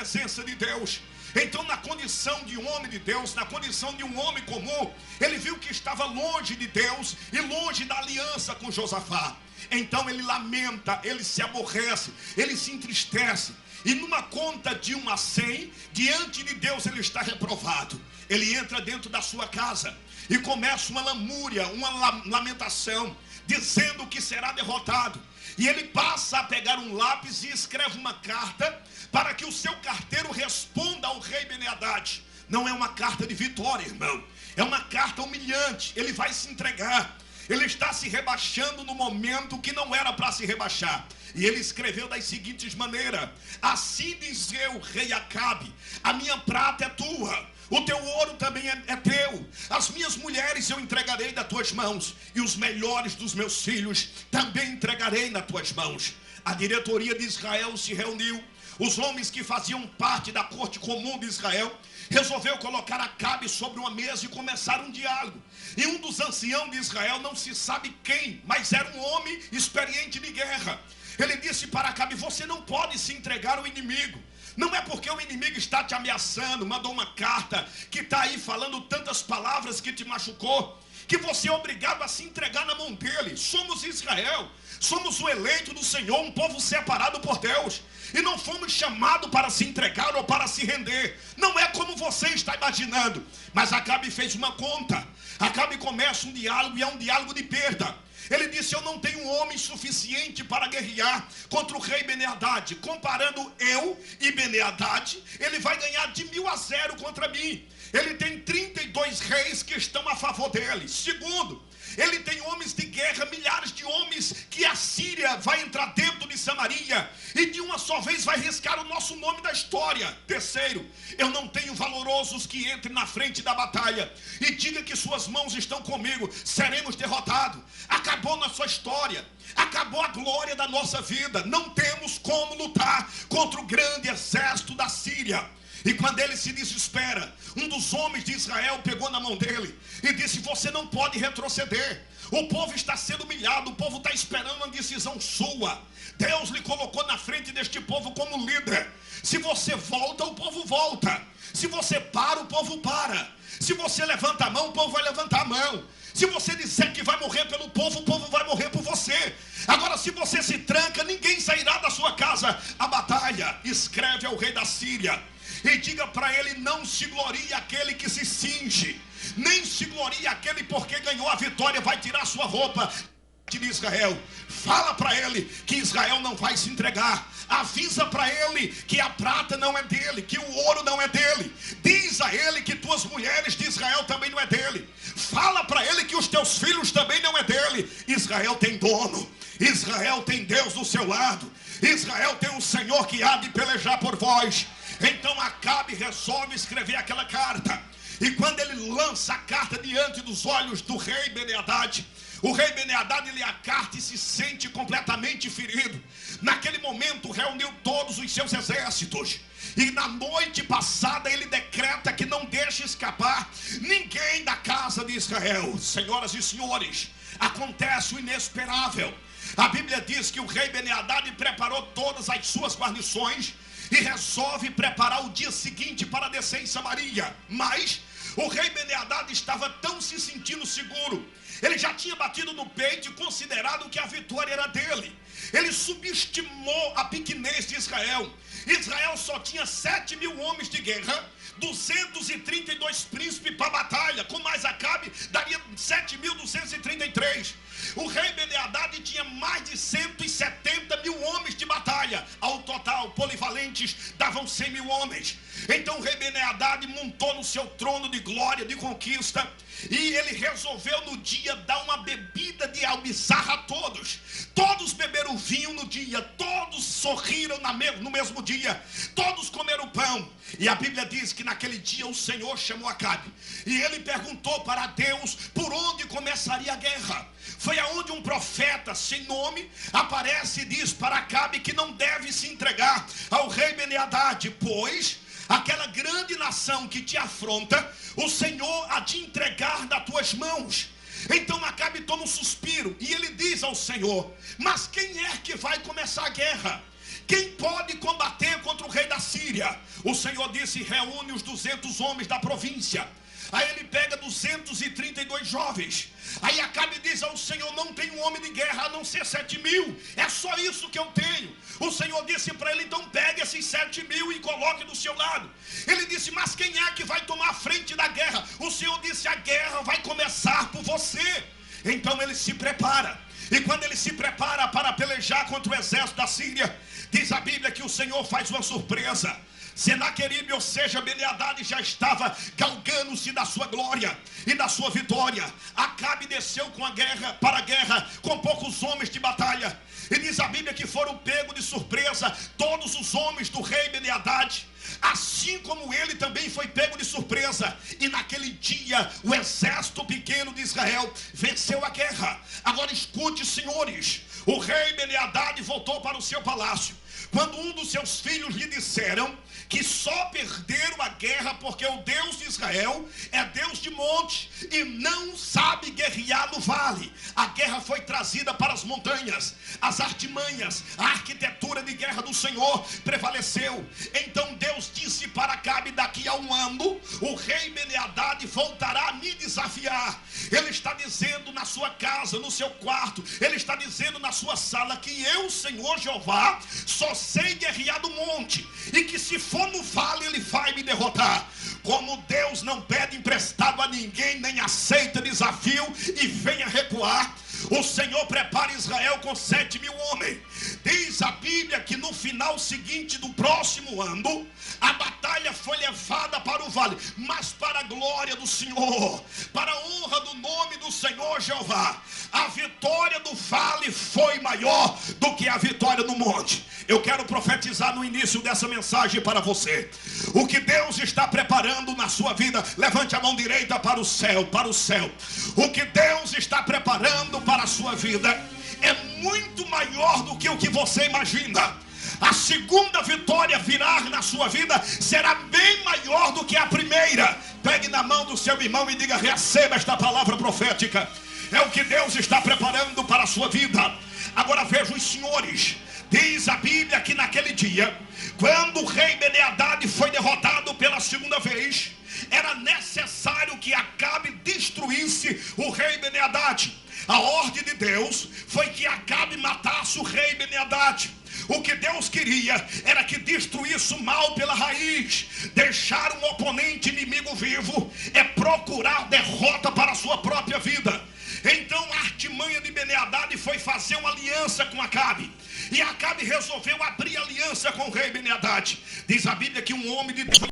presença de Deus. Então, na condição de homem de Deus, na condição de um homem comum, ele viu que estava longe de Deus e longe da aliança com Josafá. Então ele lamenta, ele se aborrece, ele se entristece. E numa conta de 1 a 100, diante de Deus ele está reprovado. Ele entra dentro da sua casa e começa uma lamúria, uma lamentação, dizendo que será derrotado. E ele passa a pegar um lápis e escreve uma carta para que o seu carteiro responda ao rei Ben-Hadad. Não é uma carta de vitória, irmão. É uma carta humilhante. Ele vai se entregar. Ele está se rebaixando no momento que não era para se rebaixar. E ele escreveu das seguintes maneiras: assim diz eu, rei Acabe, a minha prata é tua, o teu ouro também é teu, as minhas mulheres eu entregarei das tuas mãos, e os melhores dos meus filhos também entregarei nas tuas mãos. A diretoria de Israel se reuniu. Os homens que faziam parte da corte comum de Israel resolveu colocar Acabe sobre uma mesa e começar um diálogo. E um dos anciãos de Israel, não se sabe quem, mas era um homem experiente de guerra. Ele disse para Acabe: você não pode se entregar ao inimigo. Não é porque o inimigo está te ameaçando, mandou uma carta que está aí falando tantas palavras que te machucou, que você é obrigado a se entregar na mão dele. Somos Israel, somos o eleito do Senhor, um povo separado por Deus, e não fomos chamados para se entregar ou para se render. Não é como você está imaginando. Mas Acabe fez uma conta. Acabe começa um diálogo, e é um diálogo de perda. Ele disse: eu não tenho homem suficiente para guerrear contra o rei Ben-Hadad. Comparando eu e Ben-Hadad, ele vai ganhar de 1000 a 0 contra mim. Ele tem 32 reis que estão a favor dele. Segundo, ele tem homens de guerra, milhares de homens, que a Síria vai entrar dentro de Samaria e de uma só vez vai riscar o nosso nome da história. Terceiro, eu não tenho valorosos que entrem na frente da batalha e diga que suas mãos estão comigo, seremos derrotados. Acabou nossa história, acabou a glória da nossa vida. Não temos como lutar contra o grande exército da Síria. E quando ele se desespera, um dos homens de Israel pegou na mão dele e disse: você não pode retroceder. O povo está sendo humilhado, o povo está esperando uma decisão sua. Deus lhe colocou na frente deste povo como líder. Se você volta, o povo volta. Se você para, o povo para. Se você levanta a mão, o povo vai levantar a mão. Se você disser que vai morrer pelo povo, o povo vai morrer por você. Agora, se você se tranca, ninguém sairá da sua casa. A batalha, escreve ao rei da Síria e diga para ele: não se glorie aquele que se cinge, nem se glorie aquele porque ganhou a vitória, vai tirar sua roupa de Israel. Fala para ele que Israel não vai se entregar. Avisa para ele que a prata não é dele, que o ouro não é dele. Diz a ele que tuas mulheres de Israel também não é dele. Fala para ele que os teus filhos também não é dele. Israel tem dono, Israel tem Deus do seu lado, Israel tem um Senhor que há de pelejar por vós. Então Acabe resolve escrever aquela carta. E quando ele lança a carta diante dos olhos do rei Ben-Hadad, o rei Ben-Hadad lê a carta e se sente completamente ferido. Naquele momento reuniu todos os seus exércitos. E na noite passada ele decreta que não deixa escapar ninguém da casa de Israel. Senhoras e senhores, acontece o inesperável. A Bíblia diz que o rei Ben-Hadad preparou todas as suas guarnições e resolve preparar o dia seguinte para descer em Samaria. Mas o rei Ben-Hadad estava tão se sentindo seguro, ele já tinha batido no peito e considerado que a vitória era dele. Ele subestimou a pequenez de Israel. Israel só tinha 7.000 homens de guerra, 232 príncipes para a batalha. Com mais Acabe, daria 7.233. O rei Ben-Hadad tinha mais de 170.000 homens de batalha. Ao total, polivalentes, davam 100.000 homens. Então o rei Ben-Hadad montou no seu trono de glória, de conquista, e ele resolveu no dia dar uma bebida de almizarra a todos. Todos beberam vinho no dia, todos sorriram no mesmo dia, todos comeram pão. E a Bíblia diz que naquele dia o Senhor chamou Acabe e ele perguntou para Deus por onde começaria a guerra. Foi aonde um profeta sem nome aparece e diz para Acabe que não deve se entregar ao rei Ben-Hadad, pois aquela grande nação que te afronta, o Senhor há de entregar nas tuas mãos. Então Acabe toma um suspiro e ele diz ao Senhor: mas quem é que vai começar a guerra? quem pode combater contra o rei da Síria? O Senhor disse: reúne os 200 homens da província. Aí ele pega 232 jovens. Aí Acabe diz ao Senhor: não tem um homem de guerra a não ser 7.000. É só isso que eu tenho. O Senhor disse para ele: então pegue esses 7.000 e coloque do seu lado. Ele disse: mas quem é que vai tomar a frente da guerra? O Senhor disse: a guerra vai começar por você. Então ele se prepara. E quando ele se prepara para pelejar contra o exército da Síria, diz a Bíblia que o Senhor faz uma surpresa. Senaqueribe, ou seja, Ben-Hadad, já estava galgando-se da sua glória e da sua vitória. Acabe desceu para a guerra com poucos homens de batalha. E diz a Bíblia que foram pegos de surpresa todos os homens do rei Ben-Hadad, assim como ele também foi pego de surpresa. E naquele dia o exército pequeno de Israel venceu a guerra. Agora escute, senhores, o rei Ben-Hadad voltou para o seu palácio, quando um dos seus filhos lhe disseram que só perderam a guerra porque o Deus de Israel é Deus de monte e não sabe guerrear no vale. A guerra foi trazida para as montanhas, as artimanhas, a arquitetura de guerra do Senhor prevaleceu. Então Deus disse para Acabe: daqui a um ano o rei Ben-Hadad voltará a me desafiar. Ele está dizendo na sua casa, no seu quarto, ele está dizendo na sua sala que eu, Senhor Jeová, só sei guerrear do monte, e que se for no vale ele vai me derrotar. Como Deus não pede emprestado a ninguém, nem aceita desafio e venha recuar, o Senhor prepara Israel com 7.000 homens. Diz a Bíblia que no final seguinte do próximo ano, a batalha foi levada para o vale, mas para a glória do Senhor, para a honra do nome do Senhor Jeová. A vitória do vale foi maior do que a vitória no monte. Eu quero profetizar no início dessa mensagem para você: o que Deus está preparando na sua vida, levante a mão direita para o céu, para o céu. O que Deus está preparando para a sua vida é muito maior do que o que você imagina. A segunda vitória virá na sua vida será bem maior do que a primeira. Pegue na mão do seu irmão e diga: receba esta palavra profética. É o que Deus está preparando para a sua vida. Agora veja os senhores. Diz a Bíblia que naquele dia, quando o rei Ben-Hadad foi derrotado pela segunda vez, era necessário que Acabe destruísse o rei Ben-Hadad. A ordem de Deus foi que Acabe matasse o rei Ben-Hadad. O que Deus queria era que destruísse o mal pela raiz. Deixar um oponente inimigo vivo é procurar derrota para a sua própria vida. Então a artimanha de Ben-Hadad foi fazer uma aliança com Acabe. E Acabe resolveu abrir aliança com o rei Ben-Hadad. Diz a Bíblia que um homem de Deus